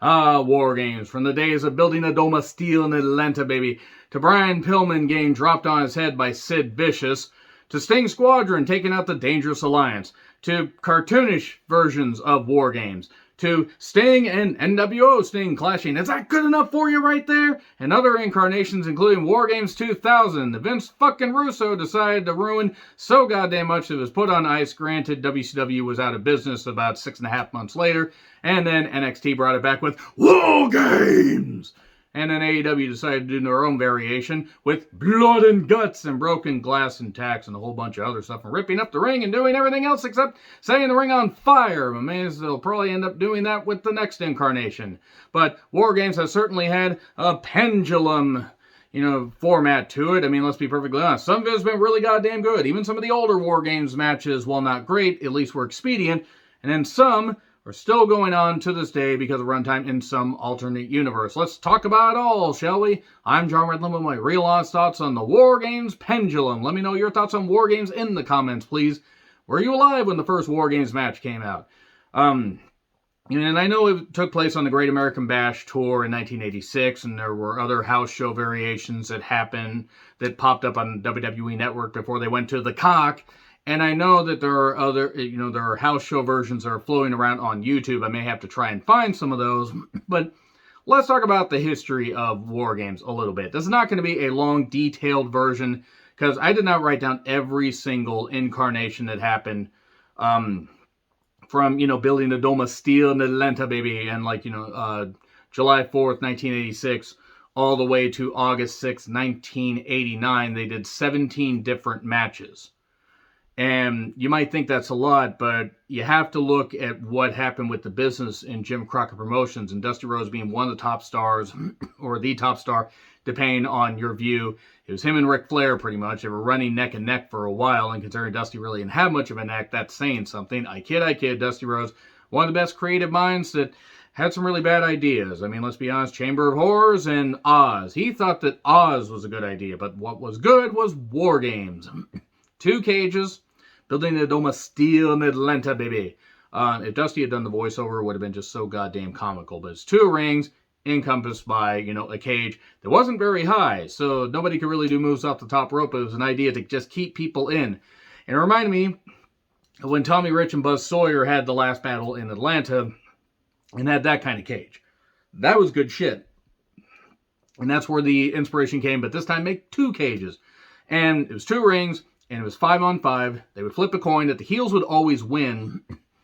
Ah, War Games, from the days of building a dome of steel in Atlanta, baby, to Brian Pillman getting dropped on his head by Sid Vicious, to Sting Squadron taking out the Dangerous Alliance, to cartoonish versions of War Games, to Sting and NWO Sting clashing. Is that good enough for you right there? And other incarnations, including War Games 2000. Vince fucking Russo decided to ruin so goddamn much that it was put on ice. Granted, WCW was out of business about 6.5 months later, and then NXT brought it back with War Games! And then AEW decided to do their own variation with blood and guts and broken glass and tacks and a whole bunch of other stuff and ripping up the ring and doing everything else except setting the ring on fire. I'm amazed they'll probably end up doing that with the next incarnation. But War Games has certainly had a pendulum, format to it. I mean, let's be perfectly honest. Some of it has been really goddamn good. Even some of the older War Games matches, while not great, at least were expedient. And then some are still going on to this day because of runtime in some alternate universe. Let's talk about it all, shall we? I'm John Redland with my real honest thoughts on the War Games Pendulum. Let me know your thoughts on War Games in the comments, please. Were you alive when the first War Games match came out? And I know it took place on the Great American Bash Tour in 1986, and there were other house show variations that happened that popped up on WWE Network before they went to the cock. And I know that there are other, there are house show versions that are floating around on YouTube. I may have to try and find some of those. But let's talk about the history of War Games a little bit. This is not going to be a long, detailed version, because I did not write down every single incarnation that happened from, building the Dome of Steel in Atlanta, baby, and July 4th, 1986, all the way to August 6th, 1989. They did 17 different matches. And you might think that's a lot, but you have to look at what happened with the business in Jim Crockett Promotions, and Dusty Rhodes being one of the top stars, or the top star, depending on your view. It was him and Ric Flair, pretty much. They were running neck and neck for a while, and considering Dusty really didn't have much of a neck, that's saying something. I kid, Dusty Rhodes, one of the best creative minds that had some really bad ideas. I mean, let's be honest, Chamber of Horrors and Oz. He thought that Oz was a good idea, but what was good was War Games. 2 cages, building the Dome of Steel in Atlanta, baby. If Dusty had done the voiceover, it would have been just so goddamn comical. But it's 2 rings encompassed by, a cage that wasn't very high, so nobody could really do moves off the top rope. It was an idea to just keep people in. And it reminded me of when Tommy Rich and Buzz Sawyer had the last battle in Atlanta and had that kind of cage. That was good shit. And that's where the inspiration came, but this time make 2 cages. And it was 2 rings, and it was 5-on-5. They would flip a coin that the heels would always win.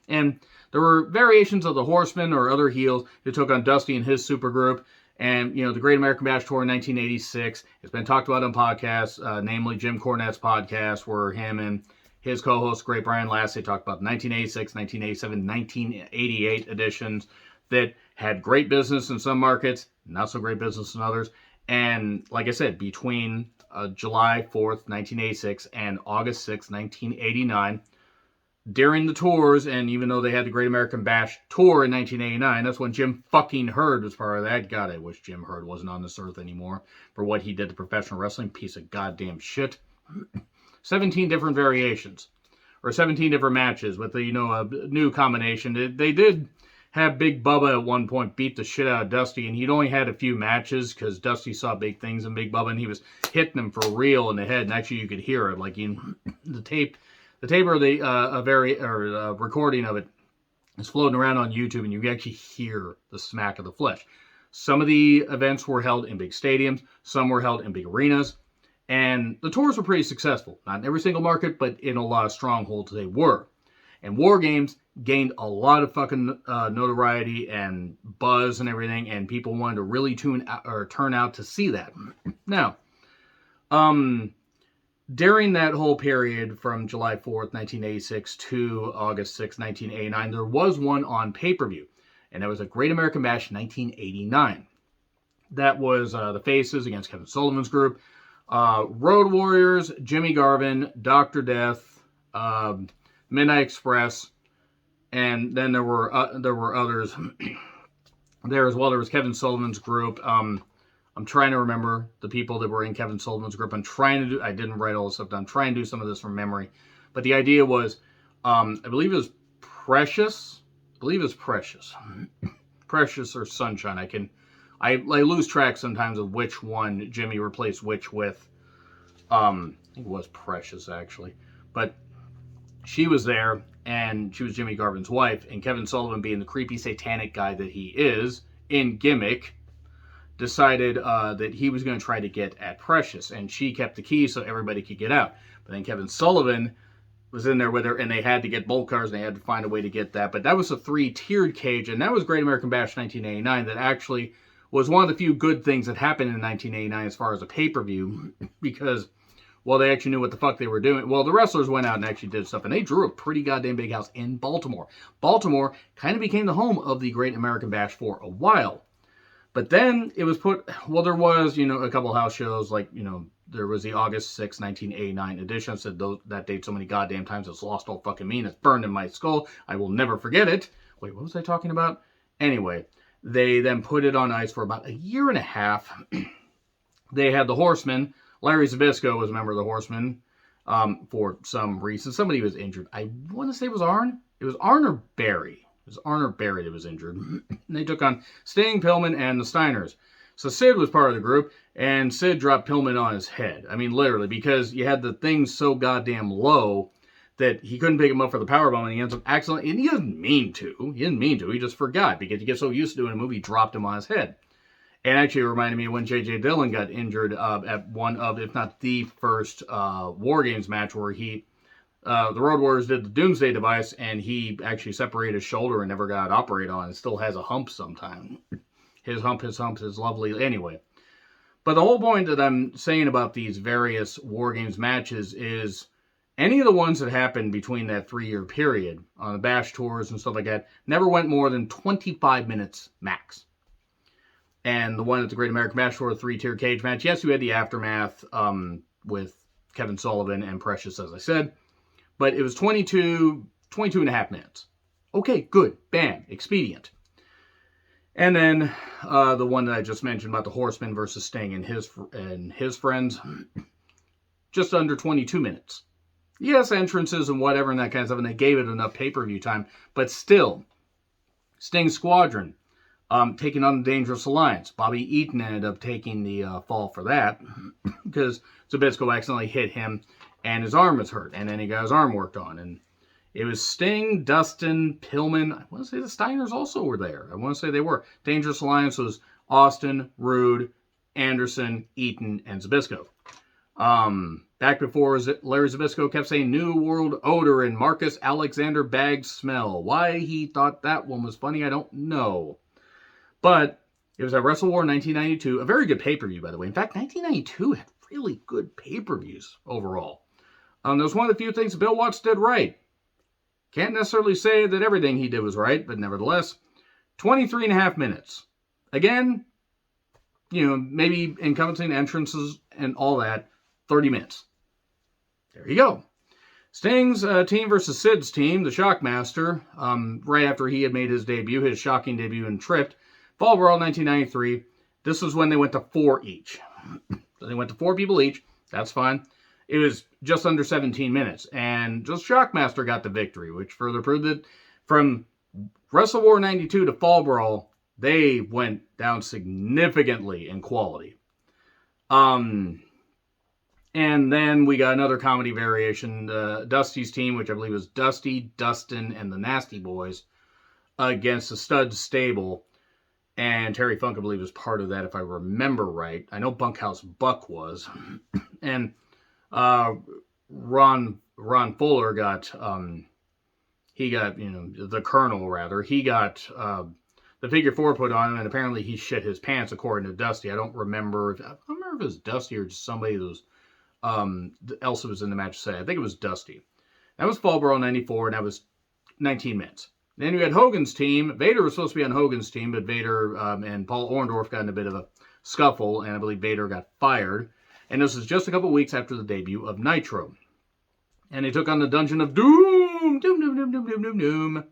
And there were variations of the Horsemen or other heels who took on Dusty and his supergroup. And, the Great American Bash Tour in 1986. It's been talked about on podcasts, namely Jim Cornette's podcast, where him and his co-host, Great Brian Lassie, talked about the 1986, 1987, 1988 editions that had great business in some markets, not so great business in others. And like I said, between July 4th, 1986 and August 6th, 1989, during the tours, and even though they had the Great American Bash Tour in 1989, that's when Jim fucking Herd was part of that. God, I wish Jim Herd wasn't on this earth anymore for what he did to professional wrestling. Piece of goddamn shit. 17 different variations, or 17 different matches with a new combination. They did have Big Bubba at one point beat the shit out of Dusty, and he'd only had a few matches because Dusty saw big things in Big Bubba, and he was hitting him for real in the head, and actually you could hear it, like in the tape or the recording of it is floating around on YouTube, and you can actually hear the smack of the flesh. Some of the events were held in big stadiums, some were held in big arenas, and the tours were pretty successful. Not in every single market, but in a lot of strongholds they were. And War Games gained a lot of fucking notoriety and buzz and everything, and people wanted to really turn out to see that. Now, during that whole period from July 4th, 1986 to August 6th, 1989, there was one on pay-per-view, and that was a Great American Bash 1989. That was the Faces against Kevin Sullivan's group, Road Warriors, Jimmy Garvin, Dr. Death, Midnight Express, and then there were others there as well. There was Kevin Sullivan's group. I'm trying to remember the people that were in Kevin Sullivan's group. I didn't write all this stuff down. I'm trying to do some of this from memory. But the idea was, I believe it was Precious. Precious or Sunshine. I lose track sometimes of which one Jimmy replaced which with. I think it was Precious, actually. But she was there, and she was Jimmy Garvin's wife, and Kevin Sullivan, being the creepy satanic guy that he is, in gimmick, decided that he was going to try to get at Precious, and she kept the key so everybody could get out. But then Kevin Sullivan was in there with her, and they had to get bolt cars, and they had to find a way to get that. But that was a 3-tiered cage, and that was Great American Bash 1989 that actually was one of the few good things that happened in 1989 as far as a pay-per-view, because, well, they actually knew what the fuck they were doing. Well, the wrestlers went out and actually did stuff, and they drew a pretty goddamn big house in Baltimore. Baltimore kind of became the home of the Great American Bash for a while. But then it was well, there was, a couple house shows, like, there was the August 6, 1989 edition. I said that date so many goddamn times, it's lost all fucking meaning. It's burned in my skull. I will never forget it. Wait, what was I talking about? Anyway, they then put it on ice for about a year and a half. They had the Horsemen. Larry Zbyszko was a member of the Horsemen for some reason. Somebody was injured. I want to say it was Arn. It was Arn or Barry. It was Arn or Barry that was injured. And they took on Sting, Pillman, and the Steiners. So Sid was part of the group, and Sid dropped Pillman on his head. I mean, literally, because you had the thing so goddamn low that he couldn't pick him up for the powerbomb, and he ends up accidentally, and he didn't mean to. He didn't mean to. He just forgot, because he gets so used to doing a movie, he dropped him on his head. And actually, it reminded me of when J.J. Dillon got injured at one of, if not the first, War Games match where the Road Warriors did the Doomsday device, and he actually separated his shoulder and never got operated on. It still has a hump sometime. His hump is lovely. Anyway. But the whole point that I'm saying about these various War Games matches is any of the ones that happened between that 3-year period on the Bash tours and stuff like that never went more than 25 minutes max. And the one at the Great American Bash Tour, 3-tier cage match, yes, you had the aftermath with Kevin Sullivan and Precious, as I said. But it was 22 and a half minutes. Okay, good. Bam. Expedient. And then the one that I just mentioned about the Horseman versus Sting and his friends, just under 22 minutes. Yes, entrances and whatever and that kind of stuff, and they gave it enough pay-per-view time. But still, Sting's Squadron taking on the Dangerous Alliance. Bobby Eaton ended up taking the fall for that because Zbyszko accidentally hit him and his arm was hurt. And then he got his arm worked on. And it was Sting, Dustin, Pillman. I want to say the Steiners also were there. I want to say they were. Dangerous Alliance was Austin, Rude, Anderson, Eaton, and Zbyszko. Back before Larry Zbyszko kept saying New World Odor and Marcus Alexander Bag Smell. Why he thought that one was funny, I don't know. But it was at Wrestle War 1992. A very good pay-per-view, by the way. In fact, 1992 had really good pay-per-views overall. That was one of the few things Bill Watts did right. Can't necessarily say that everything he did was right, but nevertheless, 23 and a half minutes. Again, maybe encompassing entrances and all that, 30 minutes. There you go. Sting's team versus Sid's team, the Shockmaster, right after he had made his shocking debut and tripped. Fall Brawl 1993. This was when they went to 4 each. So they went to 4 people each. That's fine. It was just under 17 minutes. And just Shockmaster got the victory, which further proved that from Wrestle War 92 to Fall Brawl, they went down significantly in quality. And then we got another comedy variation, Dusty's team, which I believe was Dusty, Dustin, and the Nasty Boys, against the Studs Stable. And Terry Funk, I believe, was part of that, if I remember right. I know Bunkhouse Buck was. And Ron Fuller got, the Colonel, rather. He got the figure 4 put on him, and apparently he shit his pants, according to Dusty. I don't remember if it was Dusty or just somebody that was else was in the match say. I think it was Dusty. That was Fall Brawl 94, and that was 19 minutes. Then you had Hogan's team. Vader was supposed to be on Hogan's team, but Vader and Paul Orndorff got in a bit of a scuffle, and I believe Vader got fired. And this was just a couple weeks after the debut of Nitro. And they took on the Dungeon of Doom. Doom.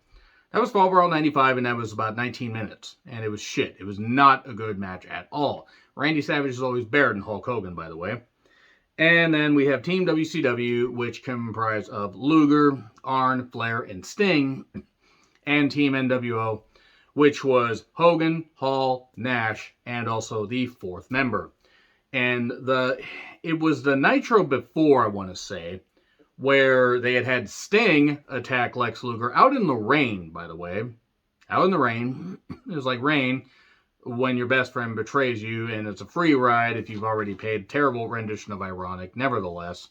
That was Fall Brawl 95, and that was about 19 minutes. And it was shit. It was not a good match at all. Randy Savage is always better than Hulk Hogan, by the way. And then we have Team WCW, which comprised of Luger, Arn, Flair, and Sting. And Team NWO, which was Hogan, Hall, Nash, and also the fourth member. And it was the Nitro before, I want to say, where they had Sting attack Lex Luger out in the rain, by the way. Out in the rain. It was like rain when your best friend betrays you, and it's a free ride if you've already paid. Terrible rendition of Ironic, nevertheless.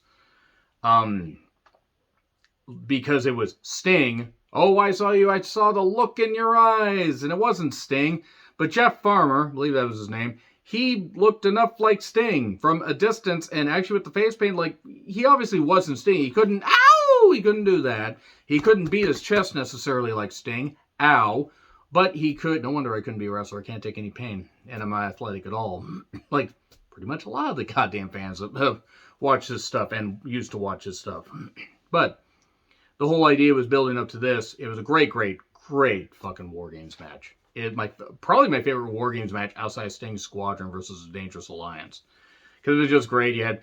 Because it was Sting. Oh, I saw you. I saw the look in your eyes. And it wasn't Sting, but Jeff Farmer, I believe that was his name, he looked enough like Sting from a distance, and actually with the face paint, like, he obviously wasn't Sting. He couldn't, ow! He couldn't do that. He couldn't beat his chest necessarily like Sting, ow. But he could, no wonder I couldn't be a wrestler. I can't take any pain, and I'm not athletic at all. Like, pretty much a lot of the goddamn fans that have watched this stuff and used to watch this stuff. But the whole idea was building up to this. It was a great, great, great fucking War Games match. Probably my favorite War Games match outside Sting's Squadron versus the Dangerous Alliance. Because it was just great. You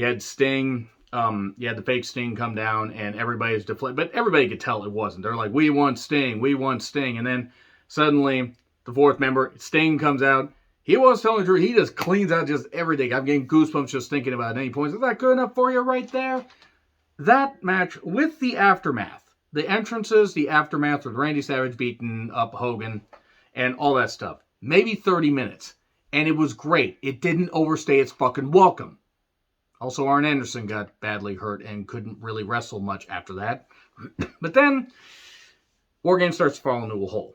had Sting, you had the fake Sting come down, and everybody's deflated. But everybody could tell it wasn't. They're like, we want Sting, we want Sting. And then suddenly, the fourth member, Sting, comes out. He was telling the truth. He just cleans out just everything. I'm getting goosebumps just thinking about it at any point. Is that good enough for you right there? That match with the aftermath. The entrances, the aftermath with Randy Savage beating up Hogan and all that stuff. Maybe 30 minutes. And it was great. It didn't overstay its fucking welcome. Also, Arn Anderson got badly hurt and couldn't really wrestle much after that. But then, War Games starts to fall into a hole.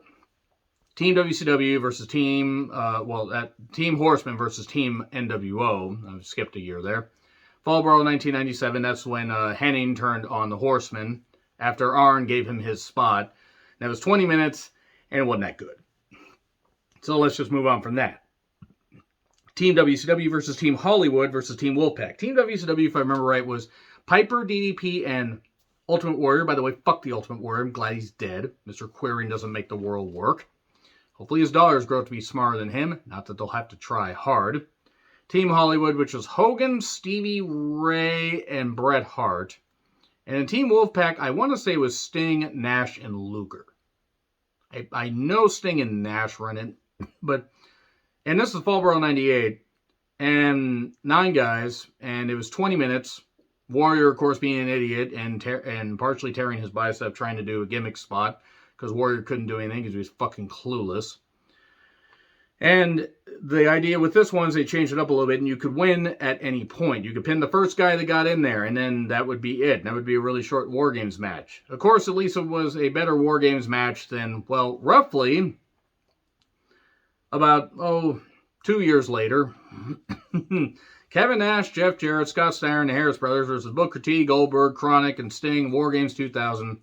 Team WCW versus Team Horseman versus Team NWO. I skipped a year there. Fallbro 1997, that's when Hennig turned on the Horseman after Arn gave him his spot. That was 20 minutes, and it wasn't that good. So let's just move on from that. Team WCW versus Team Hollywood versus Team Wolfpack. Team WCW, if I remember right, was Piper, DDP, and Ultimate Warrior. By the way, fuck the Ultimate Warrior. I'm glad he's dead. Mr. Quirin doesn't make the world work. Hopefully his daughters grow up to be smarter than him. Not that they'll have to try hard. Team Hollywood, which was Hogan, Stevie Ray, and Bret Hart. And in Team Wolfpack, I want to say it was Sting, Nash, and Luger. I know Sting and Nash run it, and this is Fallbro 98, and 9 guys, and it was 20 minutes. Warrior, of course, being an idiot and partially tearing his bicep trying to do a gimmick spot, because Warrior couldn't do anything because he was fucking clueless. And the idea with this one is they changed it up a little bit, and you could win at any point. You could pin the first guy that got in there, and then that would be it. That would be a really short War Games match. Of course, at least it was a better War Games match than, well, roughly about, 2 years later. Kevin Nash, Jeff Jarrett, Scott Steiner, and the Harris Brothers versus Booker T, Goldberg, Chronic, and Sting, War Games 2000,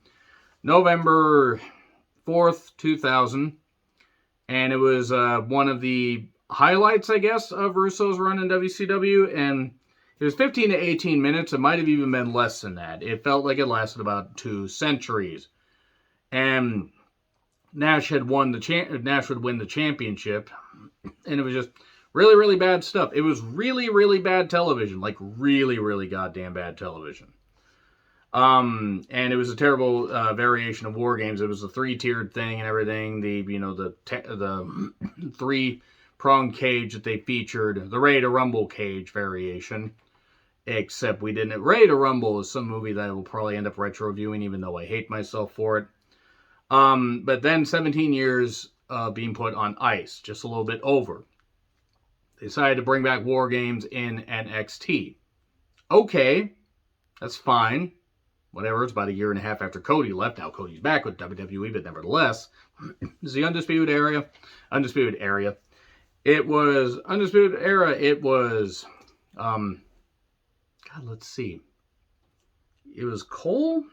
November 4th, 2000. And it was one of the highlights, I guess, of Russo's run in WCW. And it was 15 to 18 minutes. It might have even been less than that. It felt like it lasted about 2 centuries. And Nash would win the championship. And it was just really, really bad stuff. It was really, really bad television. Like, really, really goddamn bad television. And it was a terrible variation of War Games. It was a 3-tiered thing and everything. The 3-pronged cage that they featured, the Ready to Rumble cage variation. Except we didn't. Ready to Rumble is some movie that I will probably end up retro-reviewing, even though I hate myself for it. But then 17 years being put on ice, just a little bit over. They decided to bring back War Games in NXT. Okay, that's fine. Whatever, it's about a year and a half after Cody left. Now Cody's back with WWE, but nevertheless, this is the Undisputed Era. It was Undisputed Era. It was, let's see. It was Cole.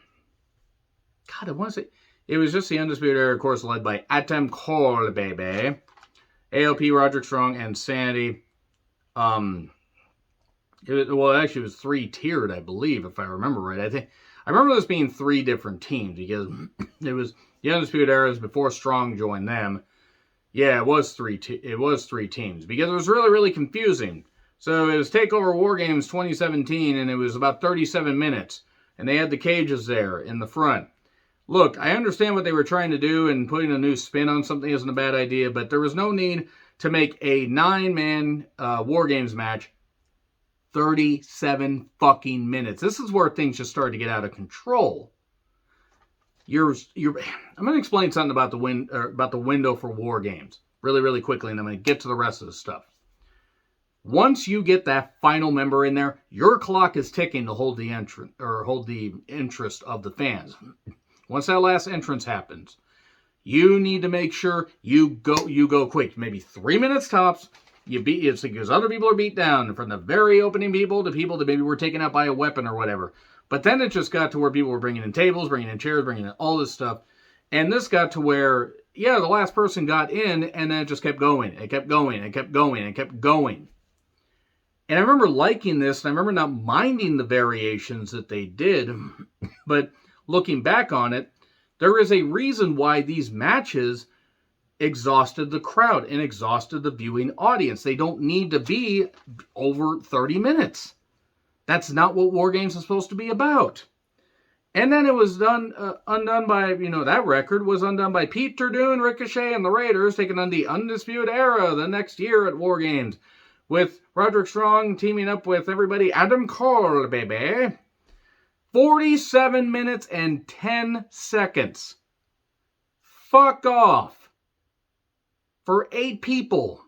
I want to say it was just the Undisputed Era, of course, led by Adam Cole, baby, AOP, Roderick Strong, and Sandy. Actually, it was 3-tiered, I believe, if I remember right. I remember this being 3 different teams because it was the Undisputed Era before Strong joined them. Yeah, it was 3 teams because it was really, really confusing. So it was TakeOver War Games 2017, and it was about 37 minutes, and they had the cages there in the front. Look, I understand what they were trying to do, and putting a new spin on something isn't a bad idea, but there was no need to make a 9-man War Games match 37 fucking minutes. This is where things just started to get out of control. I'm going to explain something about the window for War Games really, really quickly, and I'm going to get to the rest of the stuff. Once you get that final member in there, your clock is ticking to hold the interest of the fans. Once that last entrance happens, you need to make sure you go quick. Maybe 3 minutes tops. It's because other people are beat down, from the very opening people to people that maybe were taken out by a weapon or whatever. But then it just got to where people were bringing in tables, bringing in chairs, bringing in all this stuff. And this got to where, the last person got in, and then it just kept going. It kept going. It kept going. It kept going. And I remember liking this, and I remember not minding the variations that they did. But looking back on it, there is a reason why these matches exhausted the crowd and exhausted the viewing audience. They don't need to be over 30 minutes. That's not what War Games is supposed to be about. And then it was undone by, that record was undone by Peter Dunne, Ricochet, and the Raiders taking on the Undisputed Era the next year at War Games, with Roderick Strong teaming up with everybody. Adam Cole, baby. 47 minutes and 10 seconds. Fuck off. For 8 people.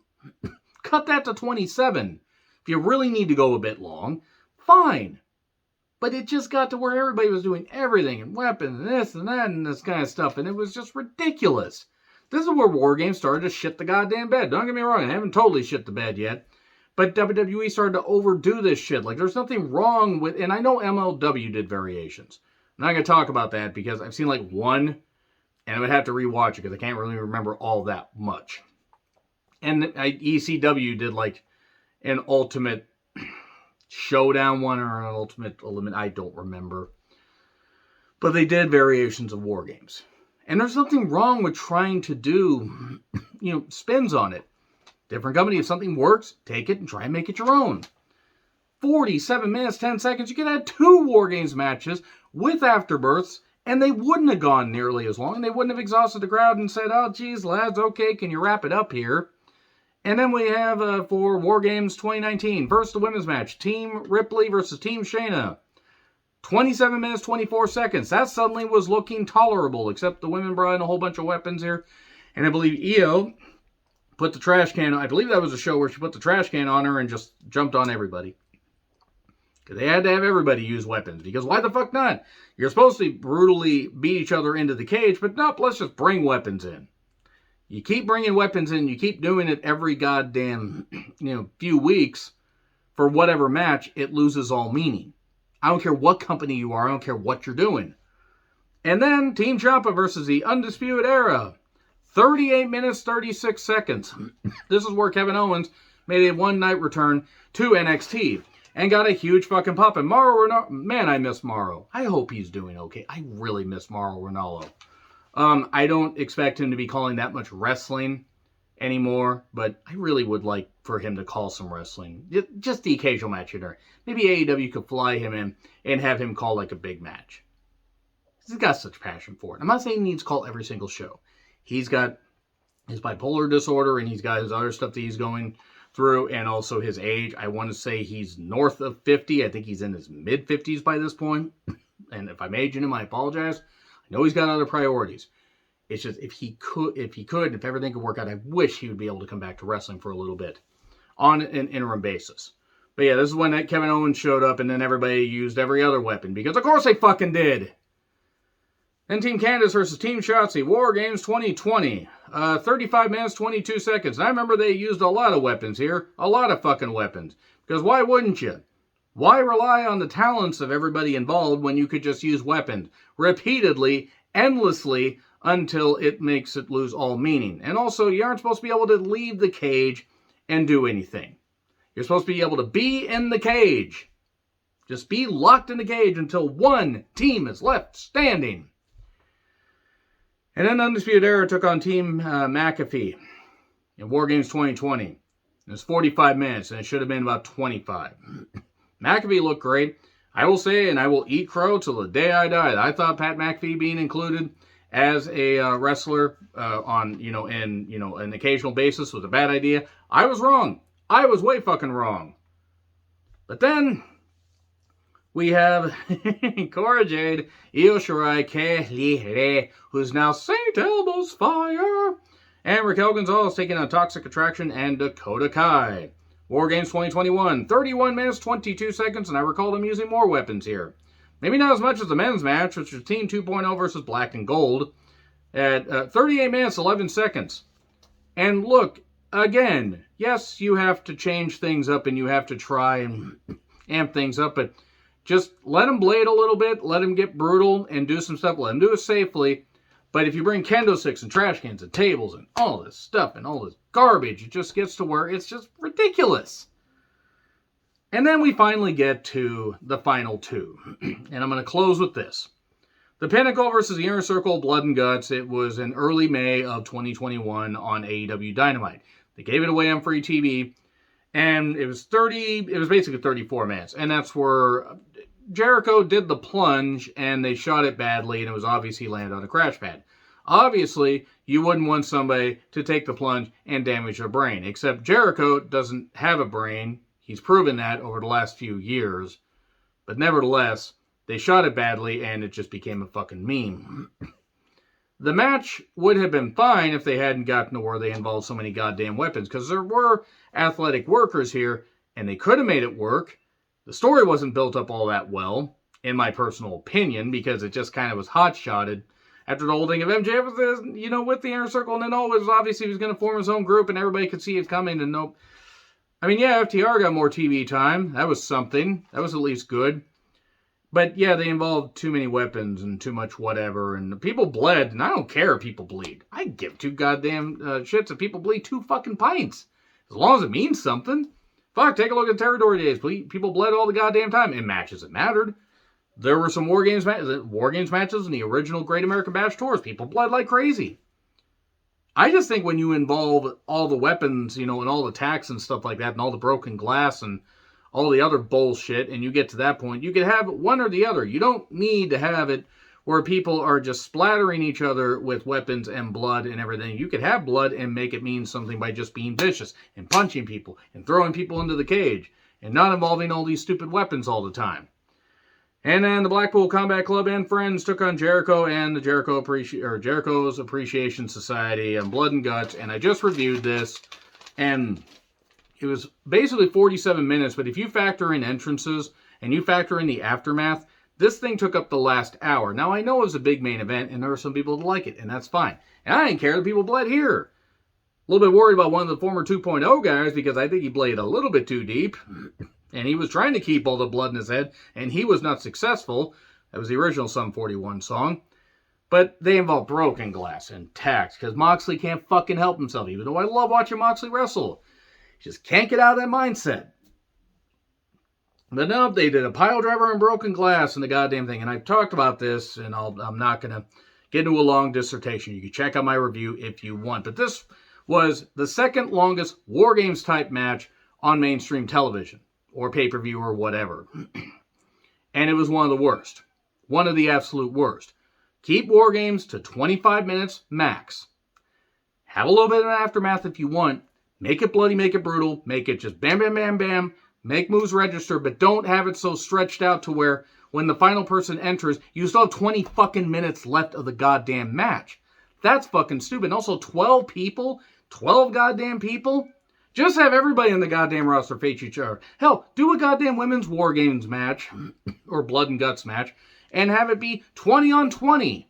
Cut that to 27. If you really need to go a bit long, fine. But it just got to where everybody was doing everything, and weapons, and this and that, and this kind of stuff, and it was just ridiculous. This is where War Games started to shit the goddamn bed. Don't get me wrong, I haven't totally shit the bed yet. But WWE started to overdo this shit. Like, there's nothing wrong with... And I know MLW did variations. I'm not going to talk about that because I've seen, like, one, and I would have to rewatch it because I can't really remember all that much. And ECW did, like, an Ultimate Showdown one or an Ultimate Eliminate. I don't remember. But they did variations of War Games. And there's nothing wrong with trying to do, spins on it. Different company, if something works, take it and try and make it your own. 47 minutes, 10 seconds, you could have 2 War Games matches with afterbirths, and they wouldn't have gone nearly as long. They wouldn't have exhausted the crowd and said, oh, geez, lads, okay, can you wrap it up here? And then we have, for War Games 2019, first the women's match, Team Ripley versus Team Shayna. 27 minutes, 24 seconds. That suddenly was looking tolerable, except the women brought in a whole bunch of weapons here. And I believe Io put the trash can on. I believe that was a show where she put the trash can on her and just jumped on everybody. Because they had to have everybody use weapons. Because why the fuck not? You're supposed to brutally beat each other into the cage, but nope, let's just bring weapons in. You keep bringing weapons in, you keep doing it every goddamn, few weeks for whatever match, it loses all meaning. I don't care what company you are, I don't care what you're doing. And then Team Ciampa versus the Undisputed Era. 38 minutes, 36 seconds. This is where Kevin Owens made a one-night return to NXT and got a huge fucking pop. And Mauro Ranallo, man, I miss Mauro. I hope he's doing okay. I really miss Mauro Ranallo. I don't expect him to be calling that much wrestling anymore, but I really would like for him to call some wrestling. Just the occasional match here. Maybe AEW could fly him in and have him call like a big match. He's got such passion for it. I'm not saying he needs to call every single show. He's got his bipolar disorder, and he's got his other stuff that he's going through, and also his age. I want to say he's north of 50. I think he's in his mid-50s by this point. And if I'm aging him, I apologize. I know he's got other priorities. It's just, if everything could work out, I wish he would be able to come back to wrestling for a little bit on an interim basis. But yeah, this is when that Kevin Owens showed up, and then everybody used every other weapon, because of course they fucking did. Then Team Candice versus Team Shotzi, War Games 2020. 35 minutes, 22 seconds. And I remember they used a lot of weapons here. A lot of fucking weapons. Because why wouldn't you? Why rely on the talents of everybody involved when you could just use weapons repeatedly, endlessly, until it makes it lose all meaning? And also, you aren't supposed to be able to leave the cage and do anything. You're supposed to be able to be in the cage. Just be locked in the cage until one team is left standing. And then Undisputed Era took on Team McAfee in War Games 2020. It was 45 minutes, and it should have been about 25. McAfee looked great. I will say, and I will eat crow till the day I die, I thought Pat McAfee being included as a wrestler on, an occasional basis was a bad idea. I was wrong. I was way fucking wrong. But then we have Cora Jade, Io Shirai, Kelly, who's now St. Elmo's Fire, and Raquel Gonzalez taking on Toxic Attraction and Dakota Kai. War Games 2021, 31 minutes, 22 seconds, and I recall them using more weapons here. Maybe not as much as the men's match, which was Team 2.0 versus Black and Gold, at 38 minutes, 11 seconds. And look, again, yes, you have to change things up and you have to try and amp things up, but just let them blade a little bit, let them get brutal and do some stuff. Let them do it safely. But if you bring kendo sticks and trash cans and tables and all this stuff and all this garbage, it just gets to where it's just ridiculous. And then we finally get to the final two. And I'm going to close with this. The Pinnacle versus the Inner Circle, Blood and Guts. It was in early May of 2021 on AEW Dynamite. They gave it away on free TV. And it was basically 34 minutes. And that's where Jericho did the plunge and they shot it badly, and it was obvious he landed on a crash pad. Obviously, you wouldn't want somebody to take the plunge and damage their brain, except Jericho doesn't have a brain. He's proven that over the last few years. But nevertheless, they shot it badly and it just became a fucking meme. The match would have been fine if they hadn't gotten to where they involved so many goddamn weapons, because there were athletic workers here and they could have made it work. The story wasn't built up all that well, in my personal opinion, because it just kind of was hot-shotted after the whole thing of MJF with the Inner Circle, and then always obviously he was going to form his own group and everybody could see it coming, and nope. I mean, yeah, FTR got more TV time. That was something. That was at least good. But yeah, they involved too many weapons and too much whatever, and people bled, and I don't care if people bleed. I give two goddamn shits if people bleed 2 fucking pints. As long as it means something. Fuck, take a look at Territory Days. People bled all the goddamn time in matches that mattered. There were some War Games matches in the original Great American Bash Tours. People bled like crazy. I just think when you involve all the weapons, and all the tacks and stuff like that, and all the broken glass and all the other bullshit, and you get to that point, you could have one or the other. You don't need to have it where people are just splattering each other with weapons and blood and everything. You could have blood and make it mean something by just being vicious and punching people and throwing people into the cage and not involving all these stupid weapons all the time. And then the Blackpool Combat Club and friends took on Jericho and the Jericho's Appreciation Society and Blood and Guts, and I just reviewed this, and it was basically 47 minutes, but if you factor in entrances and you factor in the aftermath, this thing took up the last hour. Now, I know it was a big main event, and there are some people that like it, and that's fine. And I didn't care that people bled here. A little bit worried about one of the former 2.0 guys, because I think he bled a little bit too deep. And he was trying to keep all the blood in his head, and he was not successful. That was the original Sum 41 song. But they involve broken glass and tacks, because Moxley can't fucking help himself, even though I love watching Moxley wrestle. He just can't get out of that mindset. But no, they did a pile driver and broken glass and the goddamn thing. And I've talked about this, and I'm not going to get into a long dissertation. You can check out my review if you want. But this was the second longest War Games type match on mainstream television, or pay-per-view, or whatever. And it was one of the worst. One of the absolute worst. Keep War Games to 25 minutes max. Have a little bit of an aftermath if you want. Make it bloody, make it brutal. Make it just bam, bam, bam, bam. Make moves register, but don't have it so stretched out to where when the final person enters, you still have 20 fucking minutes left of the goddamn match. That's fucking stupid. And also 12 people? 12 goddamn people? Just have everybody in the goddamn roster face each other. Hell, do a goddamn women's War Games match, or Blood and Guts match, and have it be 20 on 20.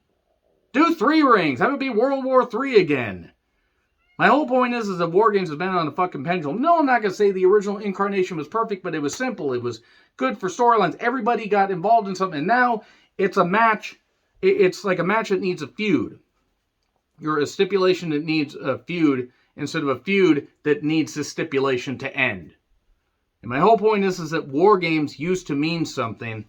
Do 3 rings. Have it be World War III again. My whole point is that War Games has been on the fucking pendulum. No, I'm not going to say the original incarnation was perfect, but it was simple. It was good for storylines. Everybody got involved in something. And now it's a match. It's like a match that needs a feud. You're a stipulation that needs a feud instead of a feud that needs the stipulation to end. And my whole point is that War Games used to mean something.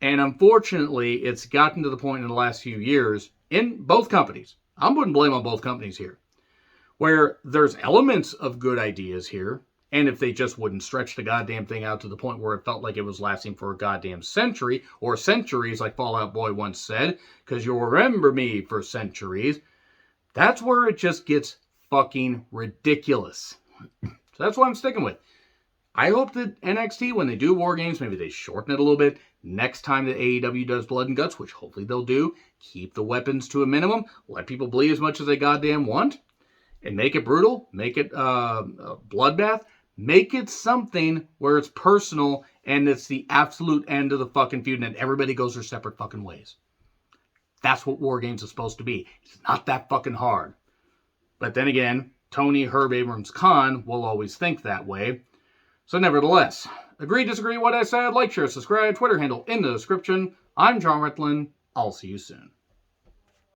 And unfortunately, it's gotten to the point in the last few years in both companies. I wouldn't blame on both companies here, where there's elements of good ideas here, And if they just wouldn't stretch the goddamn thing out to the point where it felt like it was lasting for a goddamn century, or centuries, like Fallout Boy once said, because you'll remember me for centuries, that's where it just gets fucking ridiculous. So that's what I'm sticking with. I hope that NXT, when they do War Games, maybe they shorten it a little bit. Next time that AEW does Blood and Guts, which hopefully they'll do, keep the weapons to a minimum, let people bleed as much as they goddamn want, and make it brutal, make it a bloodbath, make it something where it's personal and it's the absolute end of the fucking feud and everybody goes their separate fucking ways. That's what War Games is supposed to be. It's not that fucking hard. But then again, Tony Herb Abrams Khan will always think that way. So nevertheless, agree, disagree, what I said, like, share, subscribe, Twitter handle in the description. I'm John Ritlin. I'll see you soon.